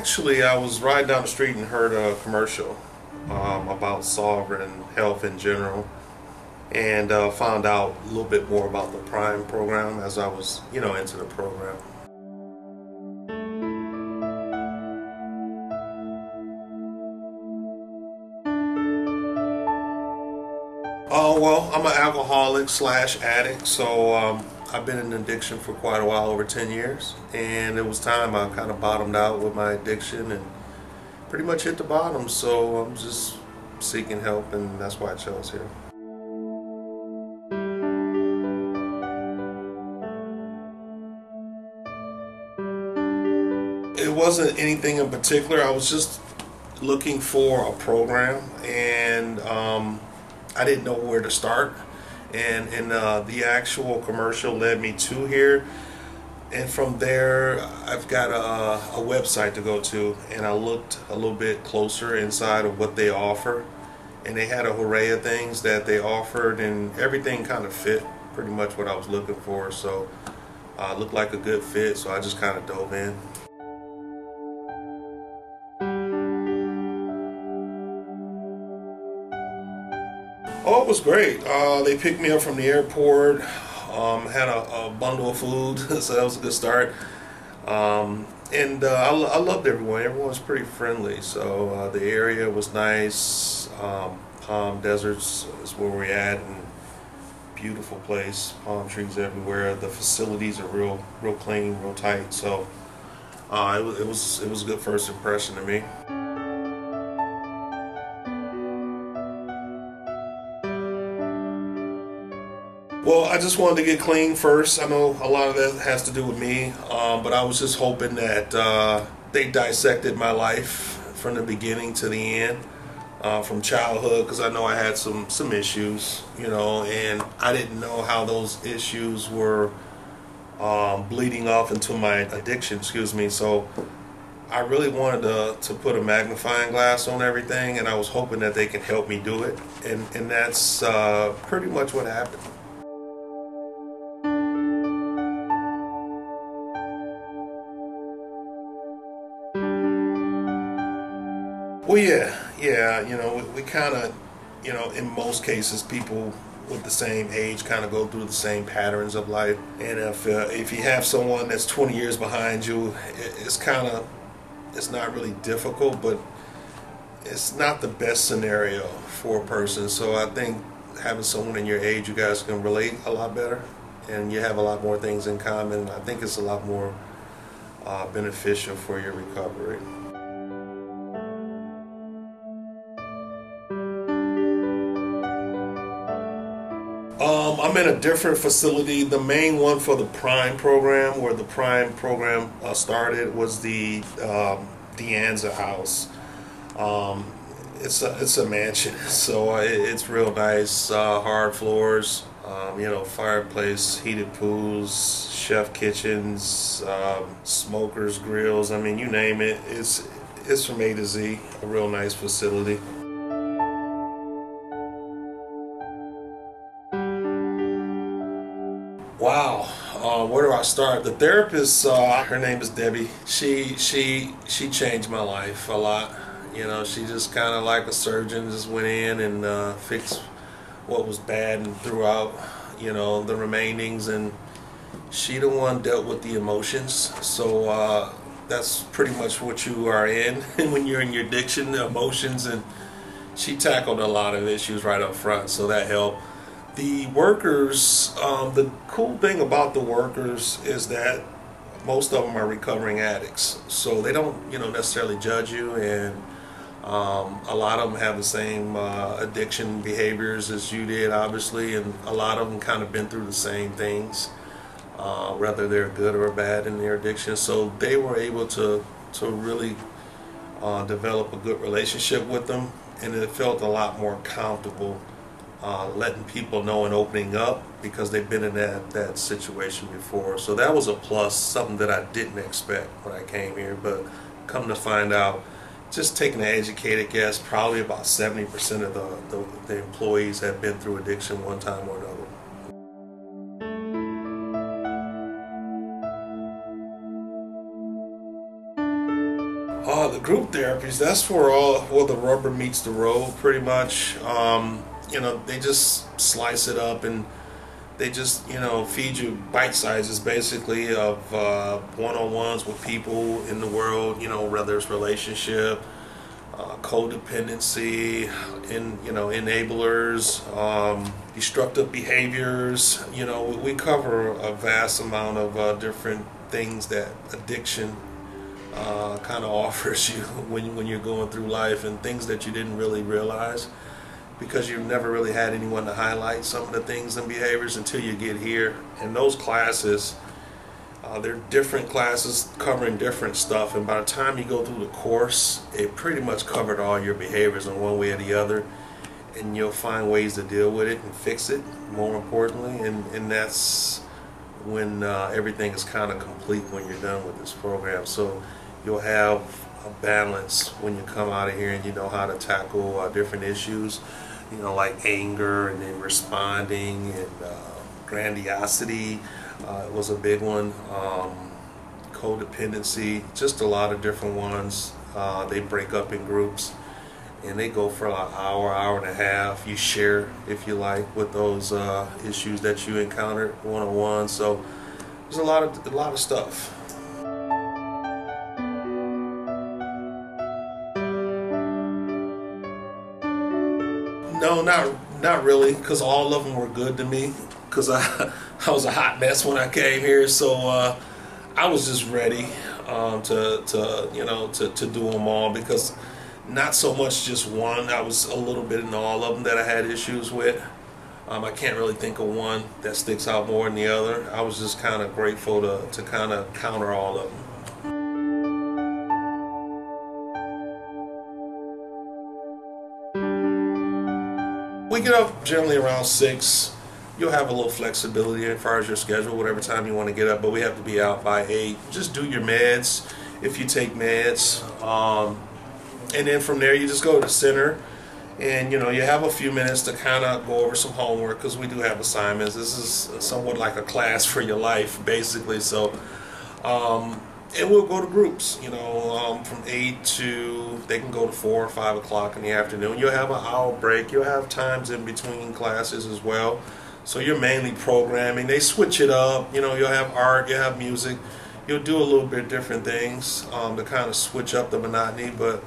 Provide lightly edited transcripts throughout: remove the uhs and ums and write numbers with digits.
Actually, I was riding down the street and heard a commercial about Sovereign Health in general, and found out a little bit more about the Prime program as I was, into the program. Oh, well, I'm an alcoholic slash addict, so I've been in addiction for quite a while, over 10 years, and it was time I kind of bottomed out with my addiction and pretty much hit the bottom, so I'm just seeking help, and that's why I chose here. It wasn't anything in particular. I was just looking for a program, and I didn't know where to start. And the actual commercial led me to here. And from there, I've got a website to go to, and I looked a little bit closer inside of what they offer. And they had a array of things that they offered, and everything kind of fit pretty much what I was looking for. So it looked like a good fit, so I just kind of dove in. Oh, it was great. They picked me up from the airport, had a bundle of food, so that was a good start. I loved everyone. Everyone was pretty friendly, so the area was nice. Palm Deserts is where we're at, and beautiful place. Palm trees everywhere. The facilities are real clean, real tight. So it was a good first impression to me. Well, I just wanted to get clean first. I know a lot of that has to do with me, but I was just hoping that they dissected my life from the beginning to the end, from childhood, because I know I had some issues, and I didn't know how those issues were bleeding off into my addiction, So I really wanted to put a magnifying glass on everything, and I was hoping that they could help me do it, and that's pretty much what happened. Well, yeah, we kind of, in most cases, people with the same age kind of go through the same patterns of life. And if you have someone that's 20 years behind you, it's not really difficult, but it's not the best scenario for a person. So I think having someone in your age, you guys can relate a lot better, and you have a lot more things in common. I think it's a lot more beneficial for your recovery. I'm in a different facility. The main one for the Prime program, where the Prime program started, was the Deanza house. It's a mansion, so it's real nice. Hard floors, fireplace, heated pools, chef kitchens, smokers, grills. I mean, you name it. It's from A to Z. A real nice facility. Wow, where do I start? The therapist, her name is Debbie. She changed my life a lot. She just kind of like a surgeon, just went in and fixed what was bad and threw out, the remainings. And she the one dealt with the emotions. So that's pretty much what you are in when you're in your addiction, the emotions. And she tackled a lot of issues right up front, so that helped. The workers, the cool thing about the workers is that most of them are recovering addicts, so they don't, necessarily judge you, and a lot of them have the same addiction behaviors as you did, obviously, and a lot of them kind of been through the same things, whether they're good or bad in their addiction. So they were able to really develop a good relationship with them, and it felt a lot more comfortable. Letting people know and opening up, because they've been in that situation before. So that was a plus, something that I didn't expect when I came here, but come to find out, just taking an educated guess, probably about 70% of the employees have been through addiction one time or another. Group therapies, that's where well, the rubber meets the road, pretty much. You know, they just slice it up and they just, you know, feed you bite sizes, basically, of one-on-ones with people in the world, you know, whether it's relationship, co-dependency, you know, enablers, destructive behaviors. You know, we cover a vast amount of different things that addiction kind of offers you when you're going through life, and things that you didn't really realize because you've never really had anyone to highlight some of the things and behaviors until you get here. And those classes, they're different classes covering different stuff, and by the time you go through the course, it pretty much covered all your behaviors in one way or the other, and you'll find ways to deal with it and fix it, more importantly, and that's when everything is kind of complete when you're done with this program. So you'll have a balance when you come out of here, and you know how to tackle different issues, you know, like anger, and then responding, and grandiosity was a big one, codependency, just a lot of different ones. They break up in groups and they go for an hour, hour and a half. You share, if you like, with those issues that you encountered one-on-one. So there's a lot of stuff. No, not really, because all of them were good to me, because I was a hot mess when I came here, so I was just ready to do them all, because not so much just one. I was a little bit in all of them that I had issues with. I can't really think of one that sticks out more than the other. I was just kind of grateful to kind of counter all of them. We get up generally around 6. You'll have a little flexibility as far as your schedule, whatever time you want to get up, but we have to be out by 8. Just do your meds if you take meds, and then from there you just go to the center, and you know, you have a few minutes to kind of go over some homework, because we do have assignments. This is somewhat like a class for your life, basically. So and we'll go to groups, you know, from 8 to, they can go to 4 or 5 o'clock in the afternoon. You'll have an hour break. You'll have times in between classes as well. So you're mainly programming. They switch it up. You know, you'll have art, you'll have music. You'll do a little bit different things to kind of switch up the monotony. But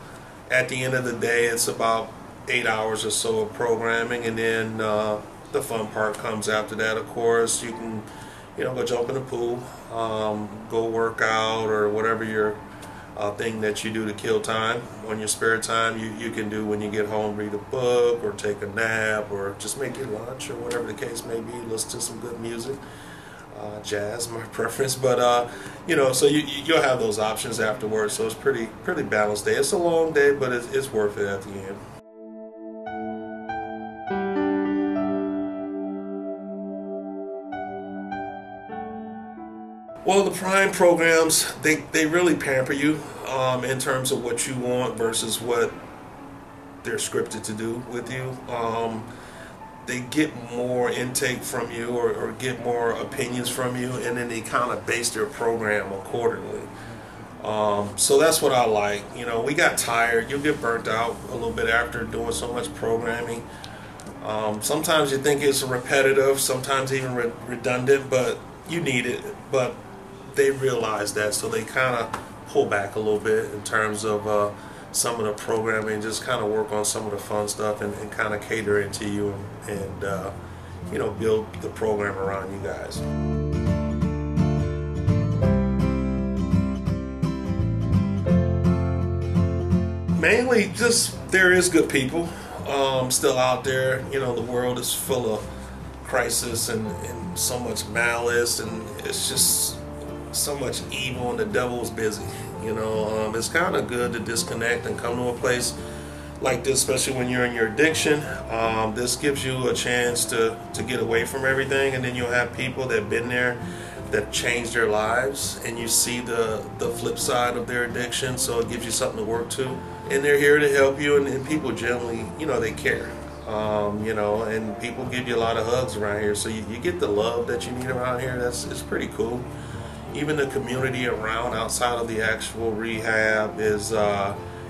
at the end of the day, it's about 8 hours or so of programming. And then the fun part comes after that, of course. You can, you know, go jump in the pool, go work out, or whatever your thing that you do to kill time on your spare time. You can do when you get home, read a book or take a nap or just make your lunch or whatever the case may be. Listen to some good music, jazz my preference, but you know, so you'll have those options afterwards. So it's pretty balanced day. It's a long day, but it's worth it at the end. Well, the Prime programs, they really pamper you in terms of what you want versus what they're scripted to do with you. They get more intake from you, or get more opinions from you, and then they kind of base their program accordingly. So that's what I like. You know, we got tired. You'll get burnt out a little bit after doing so much programming. Sometimes you think it's repetitive, sometimes even redundant, but you need it. But they realize that, so they kind of pull back a little bit in terms of some of the programming, just kind of work on some of the fun stuff, and kind of cater it to you, and you know, build the program around you guys. Mainly just there is good people still out there. You know, the world is full of crisis and so much malice, and it's just so much evil, and the devil's busy. You know, it's kind of good to disconnect and come to a place like this, especially when you're in your addiction. This gives you a chance to get away from everything, and then you'll have people that have been there, that changed their lives, and you see the flip side of their addiction, so it gives you something to work to, and they're here to help you, and people generally, you know, they care. You know, and people give you a lot of hugs around here, so you get the love that you need around here. It's pretty cool. Even the community around, outside of the actual rehab, is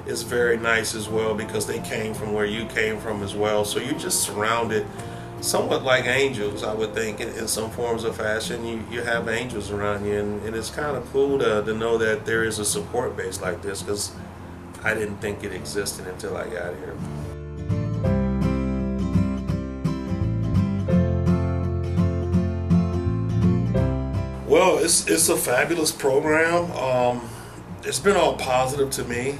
is very nice as well, because they came from where you came from as well. So you're just surrounded somewhat like angels, I would think, in some forms of fashion. You have angels around you, and it's kind of cool to know that there is a support base like this, because I didn't think it existed until I got here. Well, it's a fabulous program. It's been all positive to me.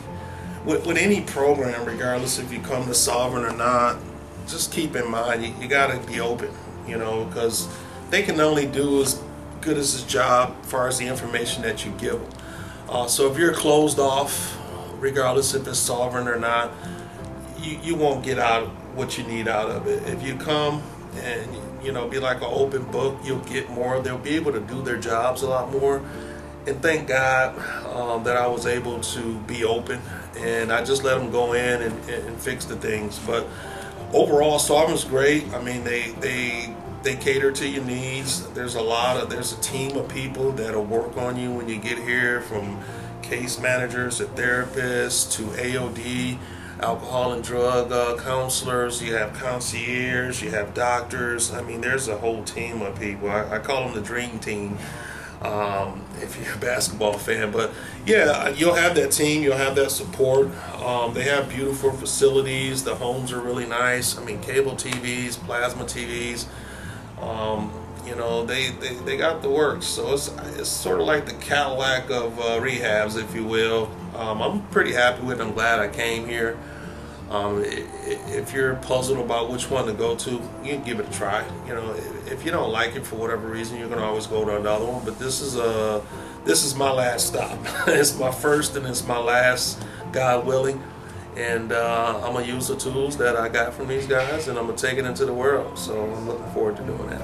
With any program, regardless if you come to Sovereign or not, just keep in mind you got to be open, because they can only do as good as his job as far as the information that you give them. So if you're closed off, regardless if it's Sovereign or not, you won't get out what you need out of it. If you come and be like an open book, you'll get more. They'll be able to do their jobs a lot more. And thank God that I was able to be open, and I just let them go in and fix the things. But overall, Sovereign's great. I mean, they cater to your needs. There's a team of people that'll work on you when you get here, from case managers to therapists to AOD, alcohol and drug counselors. You have concierge, you have doctors. I mean, there's a whole team of people. I call them the dream team, if you're a basketball fan. But yeah, you'll have that team, you'll have that support. They have beautiful facilities. The homes are really nice. I mean, cable TVs, plasma TVs. They got the works. So it's sort of like the Cadillac of rehabs, if you will. I'm pretty happy with it. I'm glad I came here. If you're puzzled about which one to go to, you can give it a try. If you don't like it for whatever reason, you're gonna always go to another one. But this is my last stop. It's my first and it's my last, God willing. And I'm gonna use the tools that I got from these guys, and I'm gonna take it into the world. So I'm looking forward to doing that.